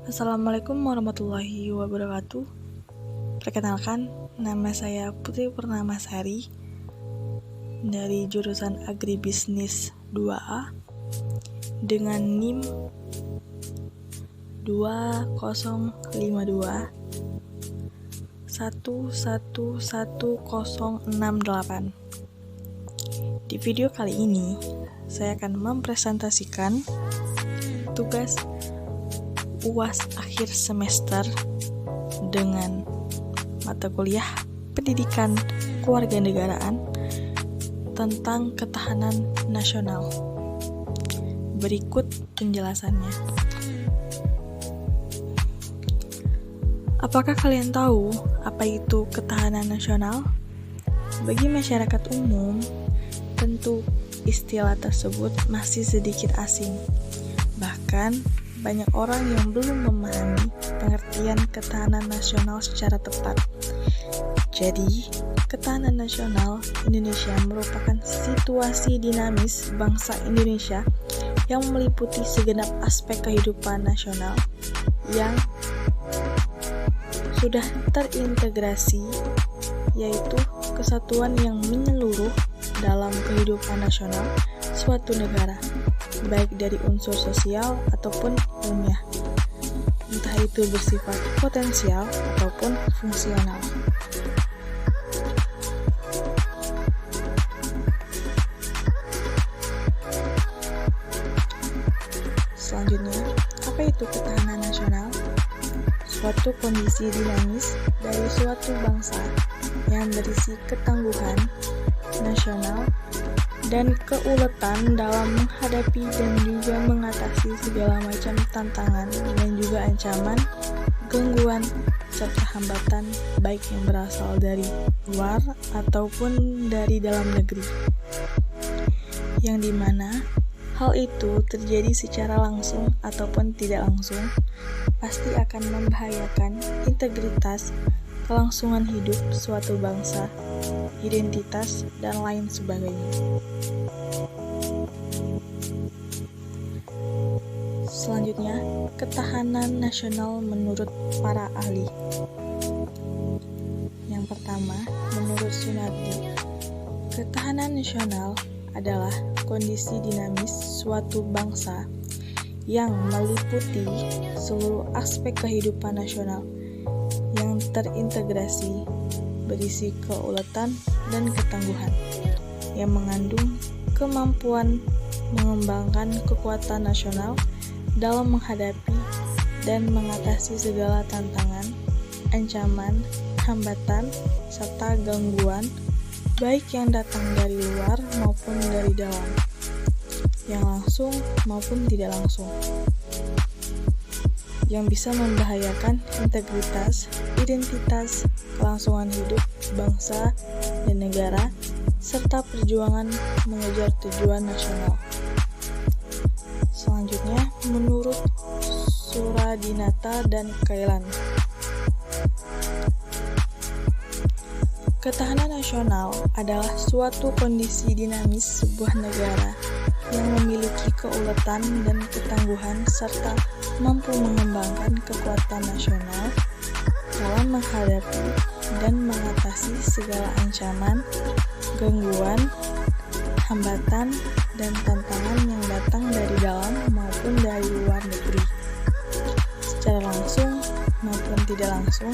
Assalamualaikum warahmatullahi wabarakatuh. Perkenalkan, nama saya Putri Purnamasari dari jurusan Agribisnis 2A dengan NIM 2052 111068. Di video kali ini, saya akan mempresentasikan tugas UAS akhir semester dengan mata kuliah Pendidikan Kewarganegaraan tentang ketahanan nasional. Berikut penjelasannya. Apakah kalian tahu apa itu ketahanan nasional? Bagi masyarakat umum, tentu istilah tersebut masih sedikit asing. Bahkan, banyak orang yang belum memahami pengertian ketahanan nasional secara tepat. Jadi, ketahanan nasional Indonesia merupakan situasi dinamis bangsa Indonesia yang meliputi segenap aspek kehidupan nasional yang sudah terintegrasi, yaitu kesatuan yang menyeluruh dalam kehidupan nasional suatu negara, baik dari unsur sosial ataupun ilmiah, entah itu bersifat potensial ataupun fungsional. Selanjutnya, apa itu ketahanan nasional? Suatu kondisi dinamis dari suatu bangsa yang berisi ketangguhan nasional dan keuletan dalam menghadapi dan juga mengatasi segala macam tantangan dan juga ancaman, gangguan, serta hambatan baik yang berasal dari luar ataupun dari dalam negeri. Yang dimana hal itu terjadi secara langsung ataupun tidak langsung pasti akan membahayakan integritas, kelangsungan hidup suatu bangsa, identitas, dan lain sebagainya. Selanjutnya, ketahanan nasional menurut para ahli. Yang pertama, menurut Sunardi, ketahanan nasional adalah kondisi dinamis suatu bangsa yang meliputi seluruh aspek kehidupan nasional yang terintegrasi, berisi keuletan dan ketangguhan, yang mengandung kemampuan mengembangkan kekuatan nasional dalam menghadapi dan mengatasi segala tantangan, ancaman, hambatan, serta gangguan, baik yang datang dari luar maupun dari dalam, yang langsung maupun tidak langsung, yang bisa membahayakan integritas, identitas, kelangsungan hidup bangsa dan negara, serta perjuangan mengejar tujuan nasional. Selanjutnya, menurut Suradinata dan Kailan, ketahanan nasional adalah suatu kondisi dinamis sebuah negara yang memiliki keuletan dan ketangguhan serta mampu mengembangkan kekuatan nasional dalam menghadapi dan mengatasi segala ancaman, gangguan, hambatan, dan tantangan yang datang dari dalam maupun dari luar negeri, secara langsung maupun tidak langsung,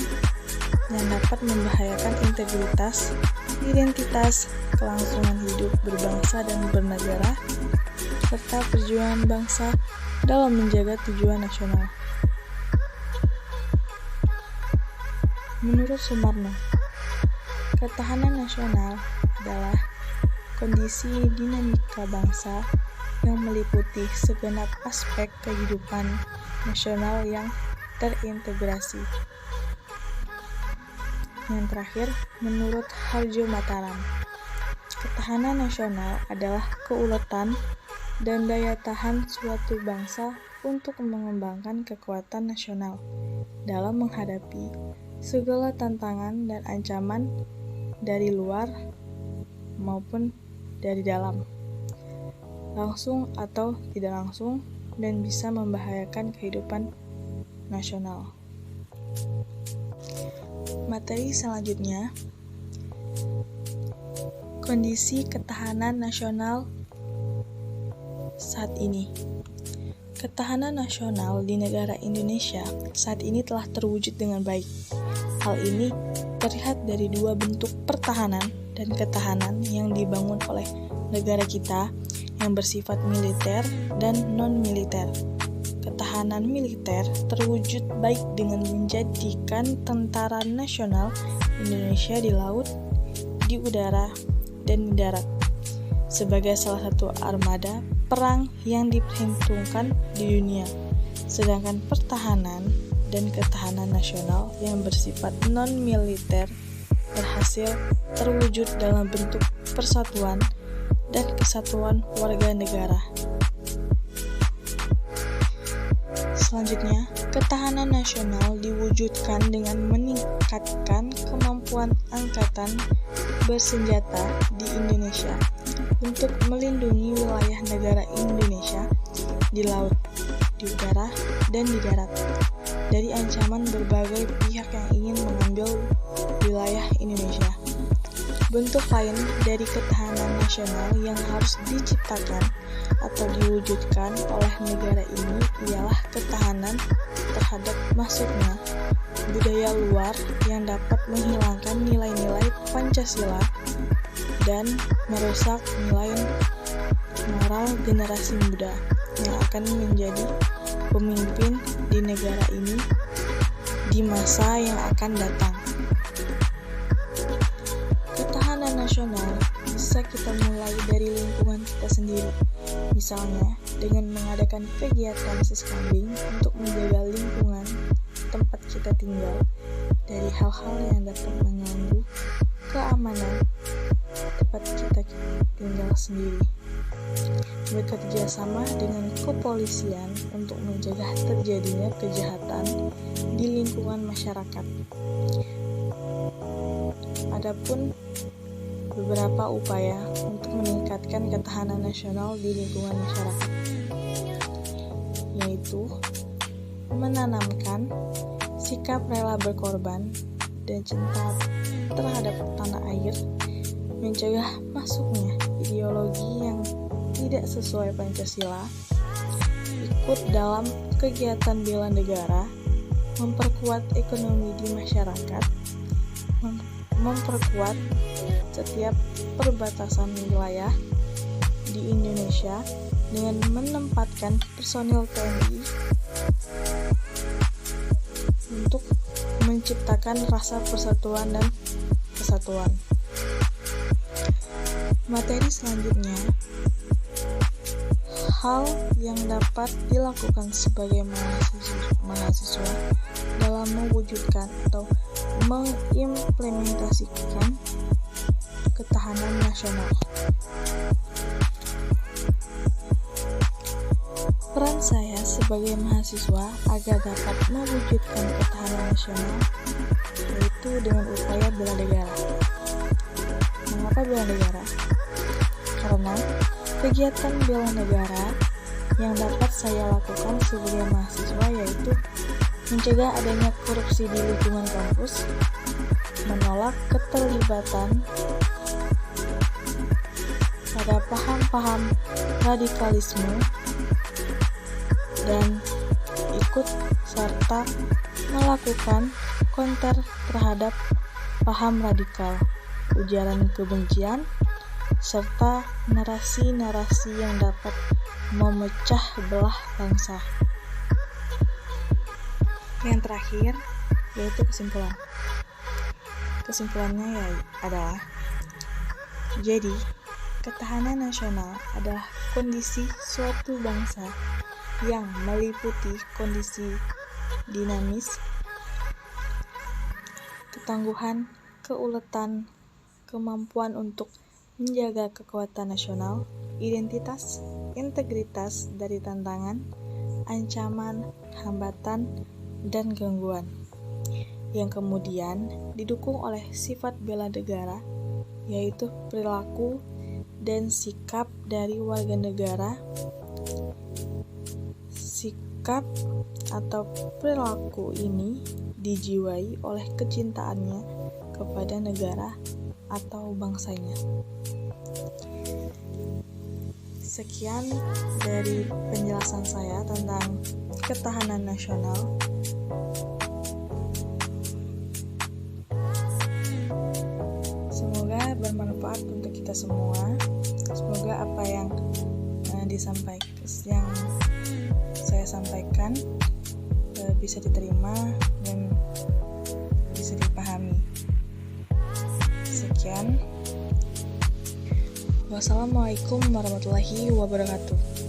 yang dapat membahayakan integritas, identitas, kelangsungan hidup berbangsa dan bernegara, serta perjuangan bangsa dalam menjaga tujuan nasional. Menurut Sumarno, ketahanan nasional adalah kondisi dinamika bangsa yang meliputi segenap aspek kehidupan nasional yang terintegrasi. Yang terakhir, menurut Harjo Mataram, ketahanan nasional adalah keuletan dan daya tahan suatu bangsa untuk mengembangkan kekuatan nasional dalam menghadapi segala tantangan dan ancaman dari luar maupun dari dalam, langsung atau tidak langsung, dan bisa membahayakan kehidupan nasional. Materi selanjutnya, kondisi ketahanan nasional saat ini. Ketahanan nasional di negara Indonesia saat ini telah terwujud dengan baik. Hal ini terlihat dari dua bentuk pertahanan dan ketahanan yang dibangun oleh negara kita yang bersifat militer dan non-militer. Ketahanan militer terwujud baik dengan menjadikan Tentara Nasional Indonesia di laut, di udara, dan di darat sebagai salah satu armada perang yang diperhitungkan di dunia. Sedangkan pertahanan dan ketahanan nasional yang bersifat non-militer berhasil terwujud dalam bentuk persatuan dan kesatuan warga negara. Selanjutnya, ketahanan nasional diwujudkan dengan meningkatkan kemampuan angkatan bersenjata di Indonesia untuk melindungi wilayah negara Indonesia di laut, di udara, dan di darat dari ancaman berbagai pihak yang ingin mengambil wilayah Indonesia. Bentuk lain dari ketahanan nasional yang harus diciptakan atau diwujudkan oleh negara ini ialah ketahanan terhadap masuknya budaya luar yang dapat menghilangkan nilai-nilai Pancasila dan merusak nilai moral generasi muda yang akan menjadi pemimpin di negara ini di masa yang akan datang. Ketahanan nasional bisa kita mulai dari lingkungan kita sendiri, misalnya dengan mengadakan kegiatan seskambing untuk menjaga lingkungan tempat kita tinggal dari hal-hal yang dapat mengganggu keamanan tempat kita tinggal sendiri. Bekerja sama dengan kepolisian untuk mencegah terjadinya kejahatan di lingkungan masyarakat. Adapun beberapa upaya untuk meningkatkan ketahanan nasional di lingkungan masyarakat, yaitu menanamkan sikap rela berkorban dan cinta terhadap tanah air, mencegah masuknya ideologi yang tidak sesuai Pancasila, ikut dalam kegiatan bela negara, memperkuat ekonomi di masyarakat, memperkuat setiap perbatasan wilayah di Indonesia dengan menempatkan personil TNI untuk menciptakan rasa persatuan dan kesatuan. Materi selanjutnya, hal yang dapat dilakukan sebagai mahasiswa dalam mewujudkan atau mengimplementasikan ketahanan nasional. Peran saya sebagai mahasiswa agar dapat mewujudkan ketahanan nasional yaitu dengan upaya bela negara. Mengapa bela negara? Karena kegiatan bela negara yang dapat saya lakukan sebagai mahasiswa yaitu mencegah adanya korupsi di lingkungan kampus, menolak keterlibatan pada paham-paham radikalisme, dan ikut serta melakukan konter terhadap paham radikal, ujaran kebencian, serta narasi-narasi yang dapat memecah belah bangsa. Yang terakhir yaitu kesimpulan. Kesimpulannya adalah jadi ketahanan nasional adalah kondisi suatu bangsa yang meliputi kondisi dinamis, ketangguhan, keuletan, kemampuan untuk menjaga kekuatan nasional, identitas, integritas dari tantangan, ancaman, hambatan, dan gangguan, yang kemudian didukung oleh sifat bela negara, yaitu perilaku dan sikap dari warga negara Sikap atau perilaku ini dijiwai oleh kecintaannya kepada negara atau bangsanya. Sekian dari penjelasan saya tentang ketahanan nasional. Semoga bermanfaat untuk kita semua. Semoga apa yang yang saya sampaikan bisa diterima dan bisa dipahami. Sekian. Wassalamualaikum warahmatullahi wabarakatuh.